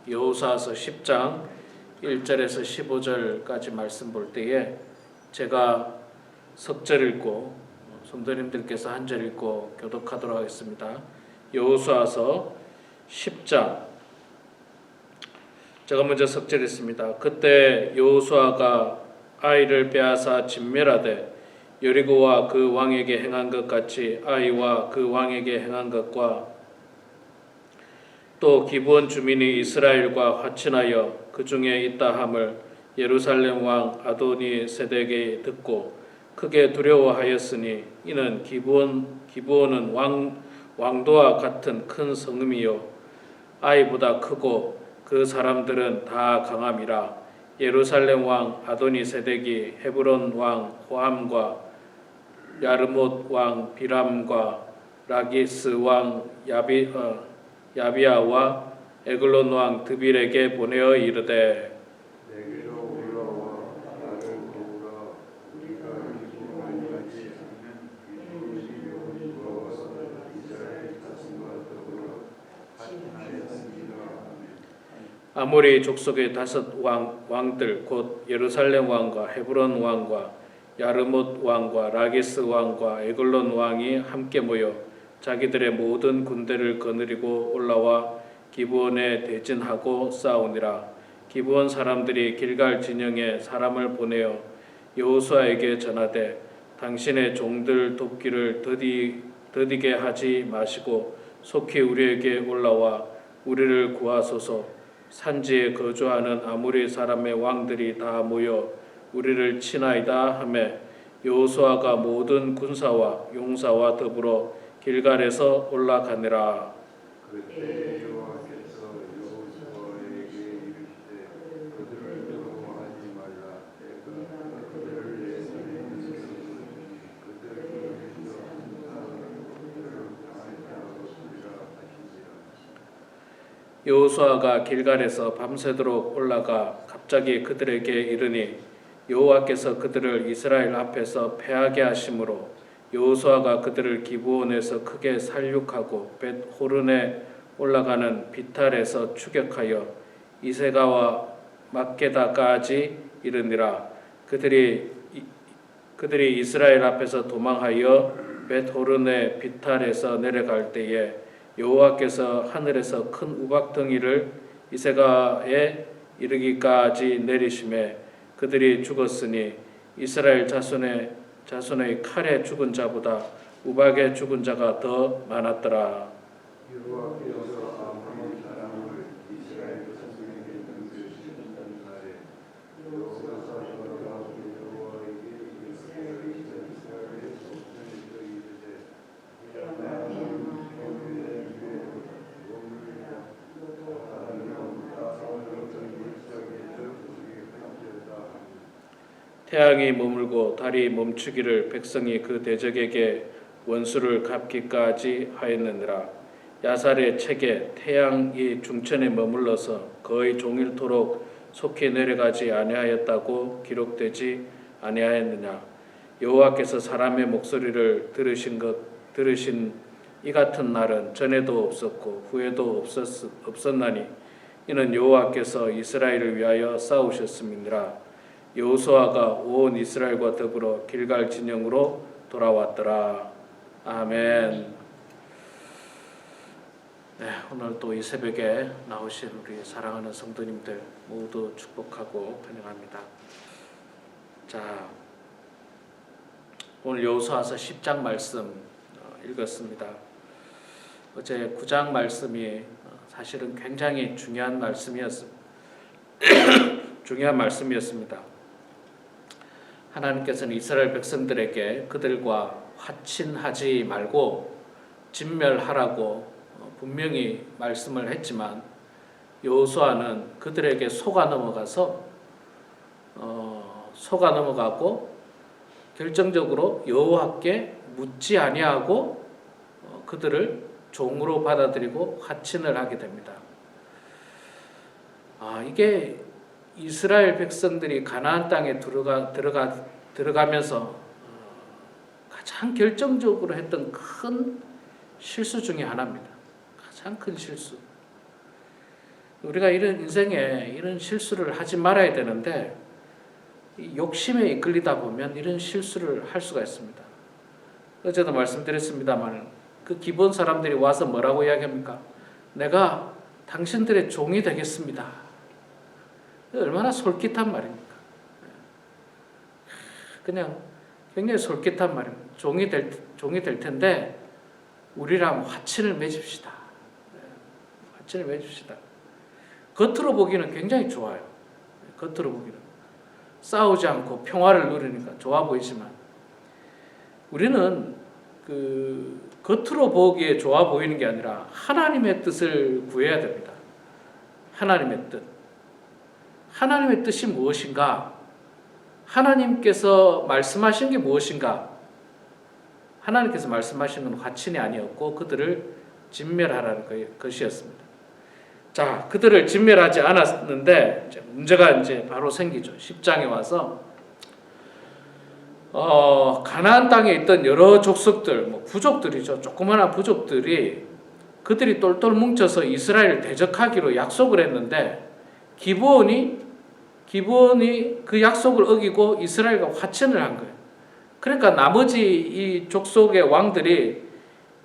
여호수아서 10장 1절에서 15절까지 말씀 볼 때에 제가 석절 읽고 성도님들께서 한 절 읽고 교독하도록 하겠습니다. 여호수아서 10장 제가 먼저 석절 읽습니다. 그때 여호수아가 아이를 빼앗아 진멸하되 여리고와 그 왕에게 행한 것 같이 아이와 그 왕에게 행한 것과 또 기브온 주민이 이스라엘과 화친하여 그 중에 있다 함을 예루살렘 왕 아도니 세덱이 듣고 크게 두려워하였으니 이는 기브온은 왕도와 같은 큰 성읍이요 아이보다 크고 그 사람들은 다 강함이라. 예루살렘 왕 아도니 세덱이 헤브론 왕 호함과 야르못 왕 비람과 라기스 왕 야비아와 에글론 왕 드빌에게 보내어 이르되 내게로 올라와 나를 도우라. 우리가 기브온에 같이 하면 기브온이 돌아와서 이스라엘 자손과 더불어 화친하였습니다. 아모리 족속의 5 왕들 곧 예루살렘 왕과 헤브론 왕과 야르못 왕과 라기스 왕과 에글론 왕이 함께 모여 자기들의 모든 군대를 거느리고 올라와 기브온에 대진하고 싸우니라. 기브온 사람들이 길갈 진영에 사람을 보내어 여호수아에게 전하되 당신의 종들 돕기를 더디게 하지 마시고 속히 우리에게 올라와 우리를 구하소서. 산지에 거주하는 아모리 사람의 왕들이 다 모여 우리를 치나이다 하매 여호수아가 모든 군사와 용사와 더불어 길갈에서 올라가니라. 그때 여호와께서 여호수아에게 이르시되 그들을 두려워하지 말라. 내가 그들을 내 손에 넘겼으니 그들을 위해서 그들을 강하리라 하시니라. 여호수아가 길갈에서 밤새도록 올라가 갑자기 그들에게 이르니 여호와께서 그들을 이스라엘 앞에서 패하게 하심으로 여호수아가 그들을 기브온에서 크게 살육하고 벳호른에 올라가는 비탈에서 추격하여 이세가와 막게다까지 이르니라. 그들이 이스라엘 앞에서 도망하여 벳호른의 비탈에서 내려갈 때에 여호와께서 하늘에서 큰 우박덩이를 이세가에 이르기까지 내리심에 그들이 죽었으니 이스라엘 자손의 칼에 죽은 자보다 우박에 죽은 자가 더 많았더라. 여호와께서 아모리 사람을 이스라엘 자손에게 넘겨주셨던 날에 여호수아가 여호와에게 이르시되 이스라엘의 족속에게 이르되 태양이 머물고 달이 멈추기를 백성이 그 대적에게 원수를 갚기까지 하였느니라. 야살의 책에 태양이 중천에 머물러서 거의 종일토록 속히 내려가지 아니하였다고 기록되지 아니하였느냐. 여호와께서 사람의 목소리를 들으신 이 같은 날은 전에도 없었고 후에도 없었나니 이는 여호와께서 이스라엘을 위하여 싸우셨음이니라. 여호수아가 온 이스라엘과 더불어 길갈 진영으로 돌아왔더라. 아멘. 네, 오늘 또 이 새벽에 나오신 우리 사랑하는 성도님들 모두 축복하고 환영합니다. 자, 오늘 여호수아서 10장 말씀 읽었습니다. 어제 9장 말씀이 사실은 굉장히 중요한 말씀이었습니다. 하나님께서는 이스라엘 백성들에게 그들과 화친하지 말고 진멸하라고 분명히 말씀을 했지만 여호수아는 그들에게 속아 넘어가고 결정적으로 여호와께 묻지 아니하고 그들을 종으로 받아들이고 화친을 하게 됩니다. 이게 이스라엘 백성들이 가나안 땅에 들어가면서 가장 결정적으로 했던 큰 실수 중에 하나입니다. 가장 큰 실수. 우리가 이런 인생에 이런 실수를 하지 말아야 되는데 이 욕심에 이끌리다 보면 이런 실수를 할 수가 있습니다. 어제도 말씀드렸습니다만 그 기본 사람들이 와서 뭐라고 이야기합니까? 내가 당신들의 종이 되겠습니다. 얼마나 솔깃한 말입니까? 그냥 굉장히 솔깃한 말입니다. 종이 될 텐데 우리랑 화친을 맺읍시다. 화친을 맺읍시다. 겉으로 보기는 굉장히 좋아요. 겉으로 보기는 싸우지 않고 평화를 누리니까 좋아 보이지만 우리는 그 겉으로 보기에 좋아 보이는 게 아니라 하나님의 뜻을 구해야 됩니다. 하나님의 뜻. 하나님의 뜻이 무엇인가? 하나님께서 말씀하신 게 무엇인가? 하나님께서 말씀하신 건 화친이 아니었고 그들을 진멸하라는 것이었습니다. 자, 그들을 진멸하지 않았는데 이제 문제가 이제 바로 생기죠. 10장에 와서 가나안 땅에 있던 여러 족속들, 뭐 부족들이죠. 조그마한 부족들이 그들이 똘똘 뭉쳐서 이스라엘을 대적하기로 약속을 했는데 기브온이 그 약속을 어기고 이스라엘과 화친을 한 거예요. 그러니까 나머지 이 족속의 왕들이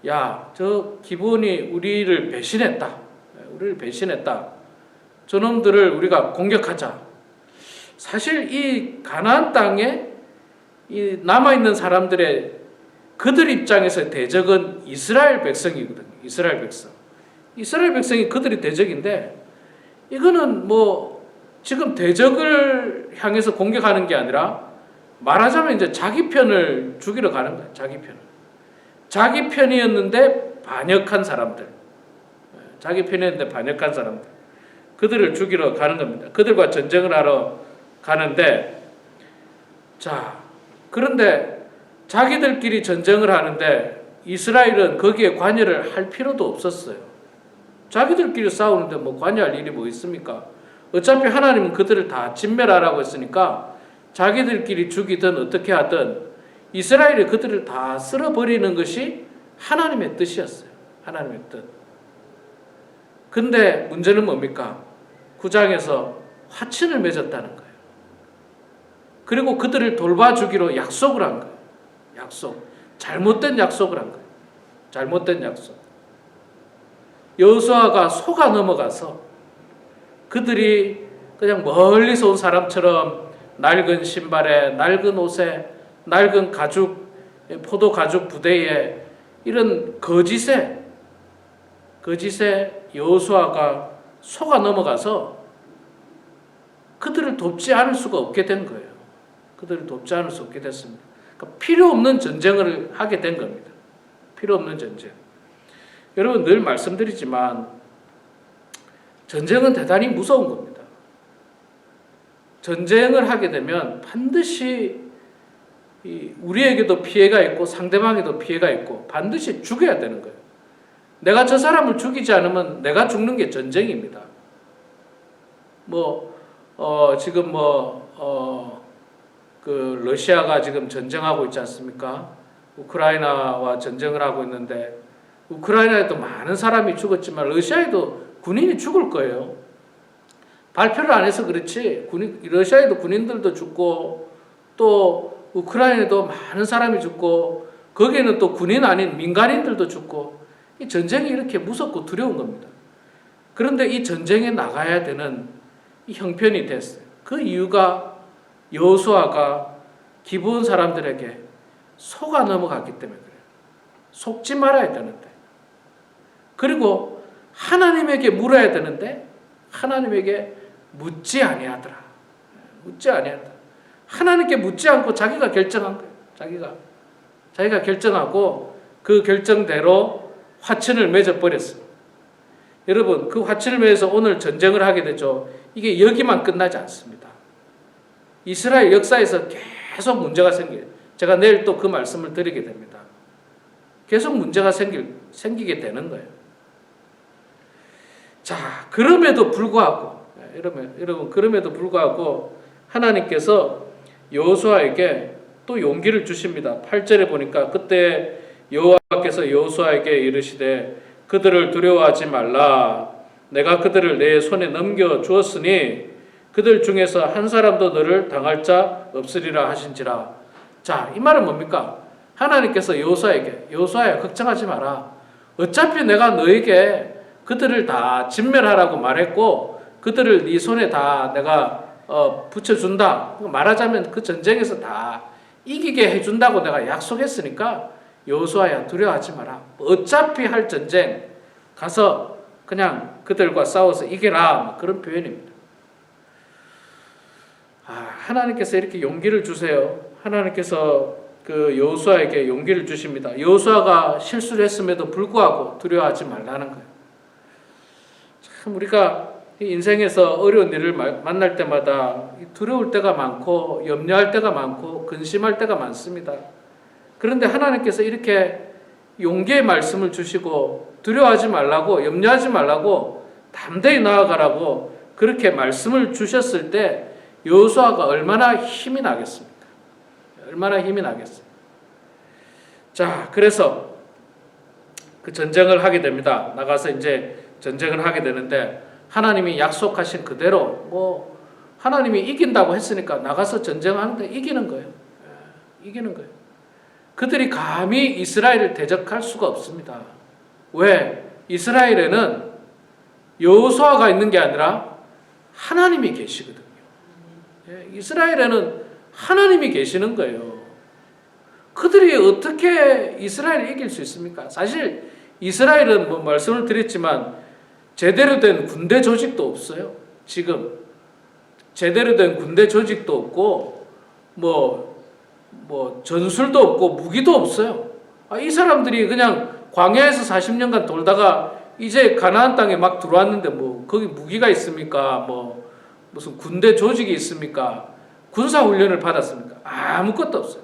야, 저 기브온이 우리를 배신했다. 저놈들을 우리가 공격하자. 사실 이 가나안 땅에 이 남아있는 사람들의 그들 입장에서 대적은 이스라엘 백성이거든요. 이스라엘 백성이 그들이 대적인데 이거는 뭐 지금 대적을 향해서 공격하는 게 아니라 말하자면 이제 자기 편을 죽이러 가는 거예요. 자기 편이었는데 반역한 사람들. 그들을 죽이러 가는 겁니다. 그들과 전쟁을 하러 가는데 자, 그런데 자기들끼리 전쟁을 하는데 이스라엘은 거기에 관여를 할 필요도 없었어요. 자기들끼리 싸우는데 뭐 관여할 일이 뭐 있습니까? 어차피 하나님은 그들을 다 진멸하라고 했으니까 자기들끼리 죽이든 어떻게 하든 이스라엘이 그들을 다 쓸어버리는 것이 하나님의 뜻이었어요. 하나님의 뜻. 근데 문제는 뭡니까? 9장에서 화친을 맺었다는 거예요. 그리고 그들을 돌봐주기로 약속을 한 거예요. 잘못된 약속을 한 거예요. 잘못된 약속. 여호수아가 속아 넘어가서 그들이 그냥 멀리서 온 사람처럼 낡은 신발에, 낡은 옷에, 낡은 가죽, 포도 가죽 부대에 이런 거짓에 여호수아가 속아 넘어가서 그들을 돕지 않을 수가 없게 된 거예요. 그들을 돕지 않을 수 없게 됐습니다. 그러니까 필요 없는 전쟁을 하게 된 겁니다. 필요 없는 전쟁. 여러분 늘 말씀드리지만 전쟁은 대단히 무서운 겁니다. 전쟁을 하게 되면 반드시 우리에게도 피해가 있고 상대방에도 피해가 있고 반드시 죽여야 되는 거예요. 내가 저 사람을 죽이지 않으면 내가 죽는 게 전쟁입니다. 지금 그 러시아가 지금 전쟁하고 있지 않습니까? 우크라이나와 전쟁을 하고 있는데 우크라이나에도 많은 사람이 죽었지만 러시아에도 군인이 죽을 거예요. 발표를 안 해서 그렇지 러시아에도 군인들도 죽고 또 우크라이나에도 많은 사람이 죽고 거기에는 또 군인 아닌 민간인들도 죽고 이 전쟁이 이렇게 무섭고 두려운 겁니다. 그런데 이 전쟁에 나가야 되는 이 형편이 됐어요. 그 이유가 여호수아가 기브온 사람들에게 속아 넘어갔기 때문에 그래요. 속지 말아야 되는데. 그리고 하나님에게 물어야 되는데 하나님에게 묻지 아니하더라. 하나님께 묻지 않고 자기가 결정한 거예요. 자기가 결정하고 그 결정대로 화친을 맺어버렸어요. 여러분 그 화친을 맺어서 오늘 전쟁을 하게 되죠. 이게 여기만 끝나지 않습니다. 이스라엘 역사에서 계속 문제가 생겨요. 제가 내일 또 그 말씀을 드리게 됩니다. 계속 문제가 생기게 되는 거예요. 자, 그럼에도 불구하고 하나님께서 여호수아에게 또 용기를 주십니다. 8절에 보니까 그때 여호와께서 여호수아에게 이르시되 그들을 두려워하지 말라. 내가 그들을 내 손에 넘겨 주었으니 그들 중에서 한 사람도 너를 당할 자 없으리라 하신지라. 자, 이 말은 뭡니까? 하나님께서 여호수아야 걱정하지 마라. 어차피 내가 너에게 그들을 다 진멸하라고 말했고 그들을 네 손에 다 내가 붙여준다. 말하자면 그 전쟁에서 다 이기게 해준다고 내가 약속했으니까 여호수아야 두려워하지 마라. 어차피 할 전쟁 가서 그냥 그들과 싸워서 이겨라. 그런 표현입니다. 하나님께서 이렇게 용기를 주세요. 하나님께서 그 여호수아에게 용기를 주십니다. 여호수아가 실수를 했음에도 불구하고 두려워하지 말라는 거예요. 참 우리가 인생에서 어려운 일을 만날 때마다 두려울 때가 많고 염려할 때가 많고 근심할 때가 많습니다. 그런데 하나님께서 이렇게 용기의 말씀을 주시고 두려워하지 말라고 염려하지 말라고 담대히 나아가라고 그렇게 말씀을 주셨을 때 여호수아가 얼마나 힘이 나겠습니까? 얼마나 힘이 나겠어요. 자, 그래서 그 전쟁을 하게 됩니다. 나가서 이제 전쟁을 하게 되는데 하나님이 약속하신 그대로 하나님이 이긴다고 했으니까 나가서 전쟁하는데 이기는 거예요. 이기는 거예요. 그들이 감히 이스라엘을 대적할 수가 없습니다. 왜? 이스라엘에는 여호수아가 있는 게 아니라 하나님이 계시거든요. 이스라엘에는 하나님이 계시는 거예요. 그들이 어떻게 이스라엘을 이길 수 있습니까? 사실 이스라엘은 말씀을 드렸지만 제대로 된 군대 조직도 없어요. 지금 제대로 된 군대 조직도 없고 전술도 없고 무기도 없어요. 이 사람들이 그냥 광야에서 40년간 돌다가 이제 가나안 땅에 막 들어왔는데 거기 무기가 있습니까? 무슨 군대 조직이 있습니까? 군사 훈련을 받았습니까? 아무것도 없어요.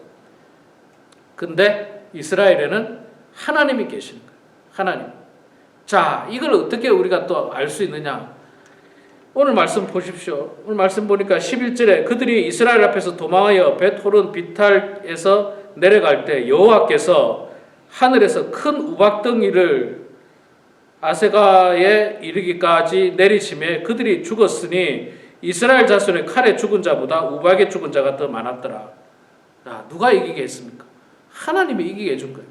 근데 이스라엘에는 하나님이 계시는 거예요. 하나님. 자, 이걸 어떻게 우리가 또 알 수 있느냐? 오늘 말씀 보십시오. 오늘 말씀 보니까 11절에 그들이 이스라엘 앞에서 도망하여 벳호른 비탈에서 내려갈 때 여호와께서 하늘에서 큰 우박덩이를 아세가에 이르기까지 내리심에 그들이 죽었으니 이스라엘 자손의 칼에 죽은 자보다 우박에 죽은 자가 더 많았더라. 자, 누가 이기게 했습니까? 하나님이 이기게 해준 거예요.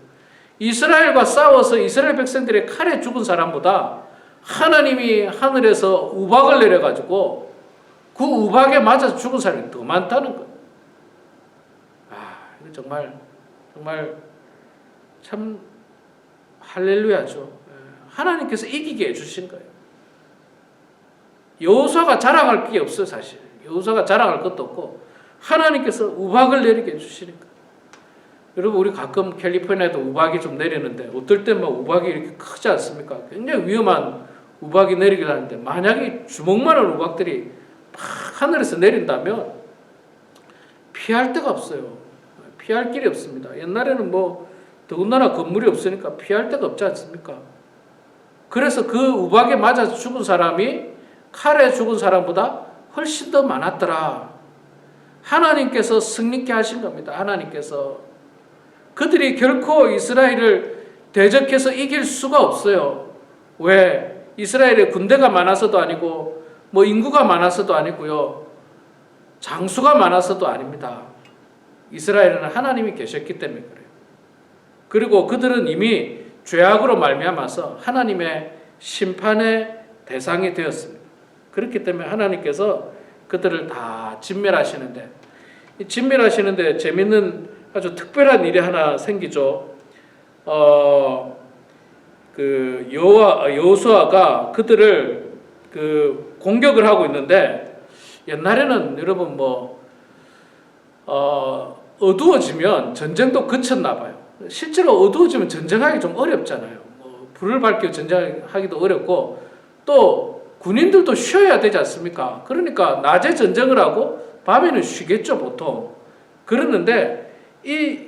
이스라엘과 싸워서 이스라엘 백성들의 칼에 죽은 사람보다 하나님이 하늘에서 우박을 내려가지고 그 우박에 맞아서 죽은 사람이 더 많다는 거예요. 이거 정말 참 할렐루야죠. 하나님께서 이기게 해주신 거예요. 여호수아가 자랑할 게 없어요. 사실 여호수아가 자랑할 것도 없고 하나님께서 우박을 내리게 해주시니까. 여러분, 우리 가끔 캘리포니아에도 우박이 좀 내리는데 어떨 때 우박이 이렇게 크지 않습니까? 굉장히 위험한 우박이 내리긴 하는데 만약에 주먹만한 우박들이 막 하늘에서 내린다면 피할 데가 없어요. 피할 길이 없습니다. 옛날에는 더군다나 건물이 없으니까 피할 데가 없지 않습니까? 그래서 그 우박에 맞아서 죽은 사람이 칼에 죽은 사람보다 훨씬 더 많았더라. 하나님께서 승리케 하신 겁니다. 하나님께서. 그들이 결코 이스라엘을 대적해서 이길 수가 없어요. 왜? 이스라엘에 군대가 많아서도 아니고 인구가 많아서도 아니고요. 장수가 많아서도 아닙니다. 이스라엘에는 하나님이 계셨기 때문에 그래요. 그리고 그들은 이미 죄악으로 말미암아서 하나님의 심판의 대상이 되었습니다. 그렇기 때문에 하나님께서 그들을 다 진멸하시는데 재밌는 아주 특별한 일이 하나 생기죠. 여호수아가 그들을 공격을 하고 있는데 옛날에는 여러분 어두워지면 전쟁도 그쳤나 봐요. 실제로 어두워지면 전쟁하기 좀 어렵잖아요. 불을 밝혀 전쟁하기도 어렵고 또 군인들도 쉬어야 되지 않습니까? 그러니까 낮에 전쟁을 하고 밤에는 쉬겠죠, 보통. 그러는데 이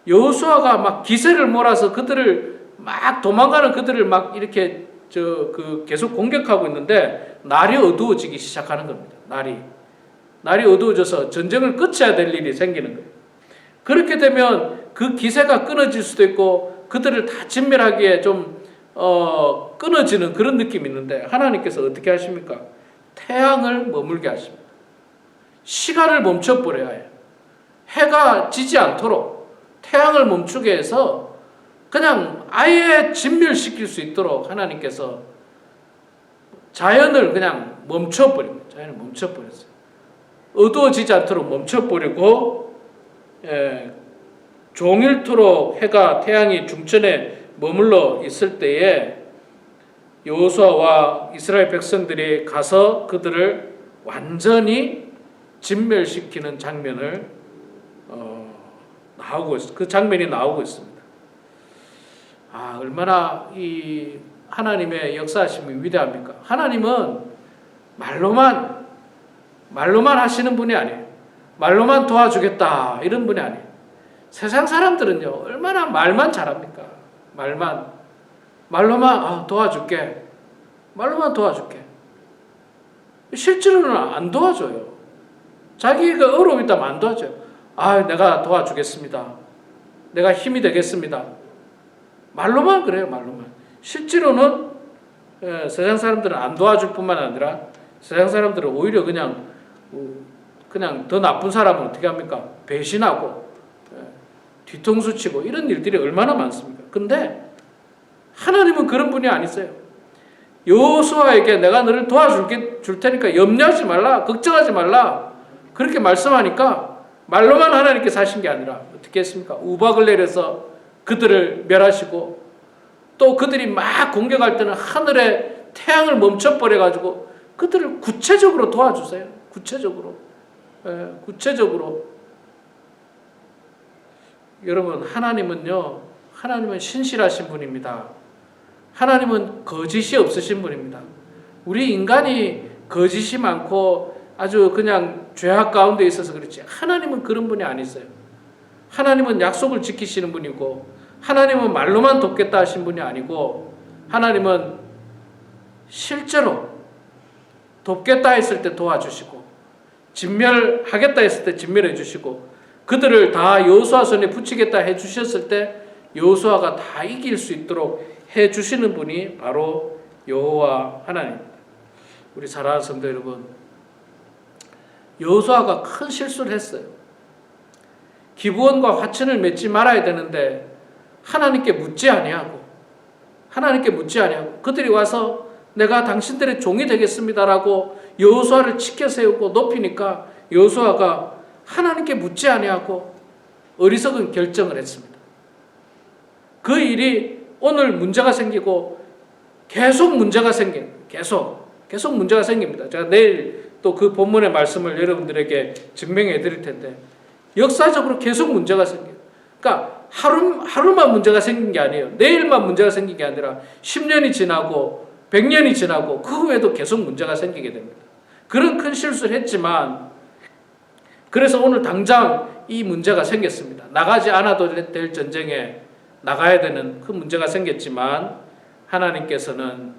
여호수아가 막 기세를 몰아서 그들을 막 도망가는 그들을 막 이렇게 계속 공격하고 있는데 날이 어두워지기 시작하는 겁니다. 날이 어두워져서 전쟁을 끝내야 될 일이 생기는 거예요. 그렇게 되면 그 기세가 끊어질 수도 있고 그들을 다 진멸하기에 좀 끊어지는 그런 느낌이 있는데 하나님께서 어떻게 하십니까? 태양을 머물게 하십니다. 시간을 멈춰버려야 해요. 해가 지지 않도록 태양을 멈추게 해서 그냥 아예 진멸시킬 수 있도록 하나님께서 자연을 그냥 멈춰버립니다. 자연을 멈춰버렸어요. 어두워지지 않도록 멈춰버리고 종일토록 해가 태양이 중천에 머물러 있을 때에 여호수아와 이스라엘 백성들이 가서 그들을 완전히 진멸시키는 장면을 그 장면이 나오고 있습니다. 얼마나 이 하나님의 역사하심이 위대합니까? 하나님은 말로만 하시는 분이 아니에요. 말로만 도와주겠다 이런 분이 아니에요. 세상 사람들은요 얼마나 말만 잘합니까? 말로만 도와줄게. 말로만 도와줄게. 실제로는 안 도와줘요. 자기가 어려움이 있다면 안 도와줘요. 내가 도와주겠습니다. 내가 힘이 되겠습니다. 말로만 그래요. 말로만. 실제로는 세상 사람들은 안 도와줄 뿐만 아니라 세상 사람들은 오히려 그냥 더 나쁜 사람은 어떻게 합니까? 배신하고 뒤통수 치고 이런 일들이 얼마나 많습니까? 근데 하나님은 그런 분이 아니세요. 여호수아에게 내가 너를 줄 테니까 염려하지 말라, 걱정하지 말라 그렇게 말씀하니까 말로만 하나님께서 하신 게 아니라 어떻게 했습니까? 우박을 내려서 그들을 멸하시고 또 그들이 막 공격할 때는 하늘에 태양을 멈춰버려가지고 그들을 구체적으로 도와주세요. 구체적으로. 여러분 하나님은 신실하신 분입니다. 하나님은 거짓이 없으신 분입니다. 우리 인간이 거짓이 많고 아주 그냥 죄악 가운데 있어서 그렇지 하나님은 그런 분이 아니세요. 하나님은 약속을 지키시는 분이고 하나님은 말로만 돕겠다 하신 분이 아니고 하나님은 실제로 돕겠다 했을 때 도와주시고 진멸하겠다 했을 때 진멸해 주시고 그들을 다 여호수아 손에 붙이겠다 해주셨을 때 여호수아가 다 이길 수 있도록 해주시는 분이 바로 여호와 하나님입니다. 우리 사랑하는 성도 여러분, 여호수아가 큰 실수를 했어요. 기브온과 화친을 맺지 말아야 되는데 하나님께 묻지 아니하고 그들이 와서 내가 당신들의 종이 되겠습니다라고 여호수아를 치켜 세우고 높이니까 여호수아가 하나님께 묻지 아니하고 어리석은 결정을 했습니다. 그 일이 오늘 문제가 생기고 계속 문제가 생깁니다. 제가 내일 또 그 본문의 말씀을 여러분들에게 증명해 드릴 텐데 역사적으로 계속 문제가 생겨요. 그러니까 하루만 문제가 생긴 게 아니에요. 내일만 문제가 생긴 게 아니라 10년이 지나고 100년이 지나고 그 후에도 계속 문제가 생기게 됩니다. 그런 큰 실수를 했지만 그래서 오늘 당장 이 문제가 생겼습니다. 나가지 않아도 될 전쟁에 나가야 되는 그 문제가 생겼지만 하나님께서는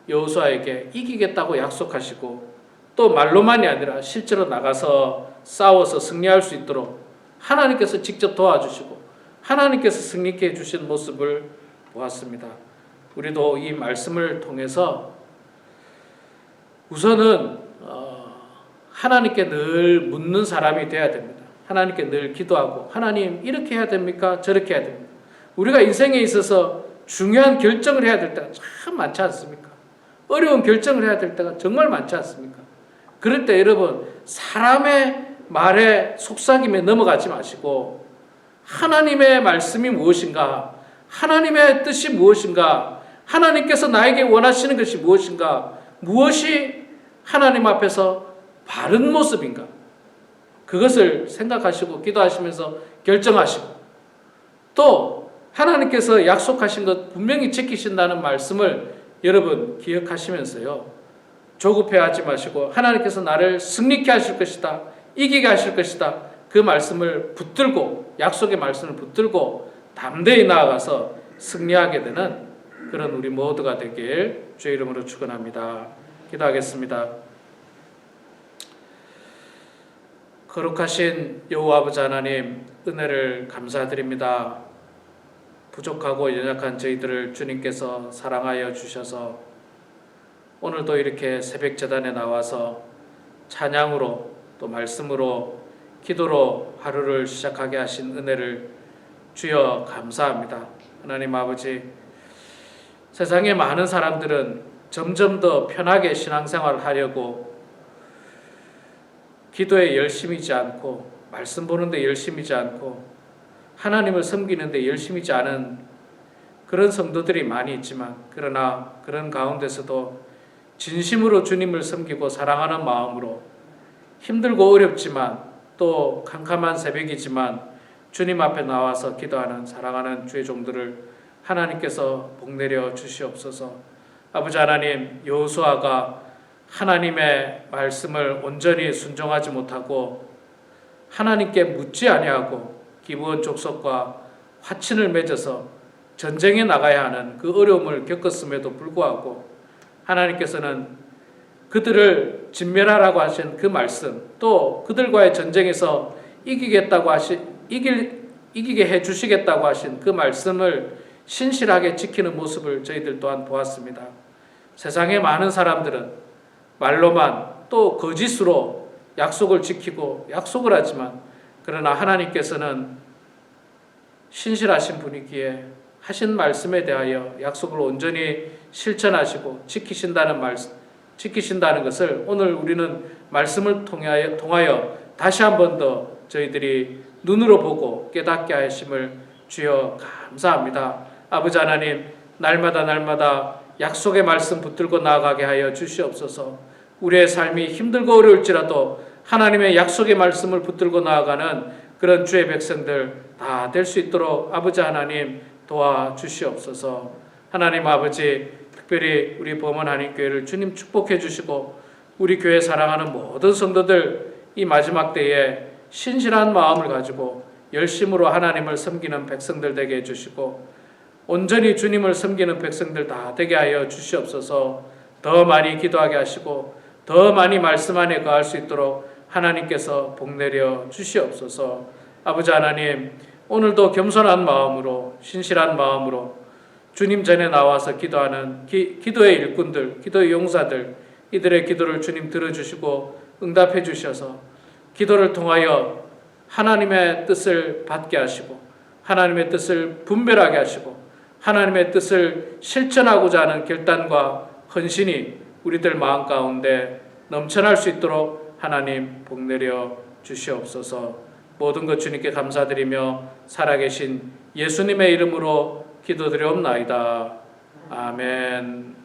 여호수아에게 이기겠다고 약속하시고 또 말로만이 아니라 실제로 나가서 싸워서 승리할 수 있도록 하나님께서 직접 도와주시고 하나님께서 승리케 해주신 모습을 보았습니다. 우리도 이 말씀을 통해서 우선은 하나님께 늘 묻는 사람이 되어야 됩니다. 하나님께 늘 기도하고 하나님 이렇게 해야 됩니까? 저렇게 해야 됩니까? 우리가 인생에 있어서 중요한 결정을 해야 될 때가 참 많지 않습니까? 어려운 결정을 해야 될 때가 정말 많지 않습니까? 그럴 때 여러분 사람의 말에 속삭임에 넘어가지 마시고 하나님의 말씀이 무엇인가? 하나님의 뜻이 무엇인가? 하나님께서 나에게 원하시는 것이 무엇인가? 무엇이 하나님 앞에서 바른 모습인가? 그것을 생각하시고 기도하시면서 결정하시고 또 하나님께서 약속하신 것 분명히 지키신다는 말씀을 여러분 기억하시면서요. 조급해하지 마시고 하나님께서 나를 승리케 하실 것이다. 이기게 하실 것이다. 그 말씀을 붙들고 약속의 말씀을 붙들고 담대히 나아가서 승리하게 되는 그런 우리 모두가 되길 주의 이름으로 축원합니다. 기도하겠습니다. 거룩하신 여호와 아버지 하나님 은혜를 감사드립니다. 부족하고 연약한 저희들을 주님께서 사랑하여 주셔서 오늘도 이렇게 새벽 제단에 나와서 찬양으로 또 말씀으로 기도로 하루를 시작하게 하신 은혜를 주여 감사합니다. 하나님 아버지, 세상의 많은 사람들은 점점 더 편하게 신앙생활을 하려고 기도에 열심이지 않고 말씀 보는데 열심이지 않고 하나님을 섬기는데 열심이지 않은 그런 성도들이 많이 있지만, 그러나 그런 가운데서도 진심으로 주님을 섬기고 사랑하는 마음으로 힘들고 어렵지만 또 캄캄한 새벽이지만 주님 앞에 나와서 기도하는 사랑하는 주의 종들을 하나님께서 복내려 주시옵소서. 아버지 하나님, 여호수아가 하나님의 말씀을 온전히 순종하지 못하고 하나님께 묻지 아니하고 기브온 족속과 화친을 맺어서 전쟁에 나가야 하는 그 어려움을 겪었음에도 불구하고 하나님께서는 그들을 진멸하라고 하신 그 말씀, 또 그들과의 전쟁에서 이기게 해주시겠다고 하신 그 말씀을 신실하게 지키는 모습을 저희들 또한 보았습니다. 세상의 많은 사람들은 말로만 또 거짓으로 약속을 지키고 약속을 하지만, 그러나 하나님께서는 신실하신 분이기에 하신 말씀에 대하여 약속을 온전히 실천하시고 지키신다는 것을 오늘 우리는 말씀을 통하여 다시 한 번 더 저희들이 눈으로 보고 깨닫게 하심을 주여 감사합니다. 아버지 하나님, 날마다 약속의 말씀 붙들고 나아가게 하여 주시옵소서. 우리의 삶이 힘들고 어려울지라도 하나님의 약속의 말씀을 붙들고 나아가는 그런 주의 백성들 다 될 수 있도록 아버지 하나님 도와주시옵소서. 하나님 아버지, 특별히 우리 범원 한인교회를 주님 축복해 주시고 우리 교회 사랑하는 모든 성도들 이 마지막 때에 신실한 마음을 가지고 열심으로 하나님을 섬기는 백성들 되게 해주시고 온전히 주님을 섬기는 백성들 다 되게 하여 주시옵소서. 더 많이 기도하게 하시고 더 많이 말씀 안에 거할 수 있도록 하나님께서 복내려 주시옵소서. 아버지 하나님, 오늘도 겸손한 마음으로 신실한 마음으로 주님 전에 나와서 기도하는 기도의 일꾼들, 기도의 용사들, 이들의 기도를 주님 들어주시고 응답해 주셔서 기도를 통하여 하나님의 뜻을 받게 하시고 하나님의 뜻을 분별하게 하시고 하나님의 뜻을 실천하고자 하는 결단과 헌신이 우리들 마음 가운데 넘쳐날 수 있도록 하나님 복내려 주시옵소서. 모든 것 주님께 감사드리며 살아계신 예수님의 이름으로 기도드리옵나이다. 아멘.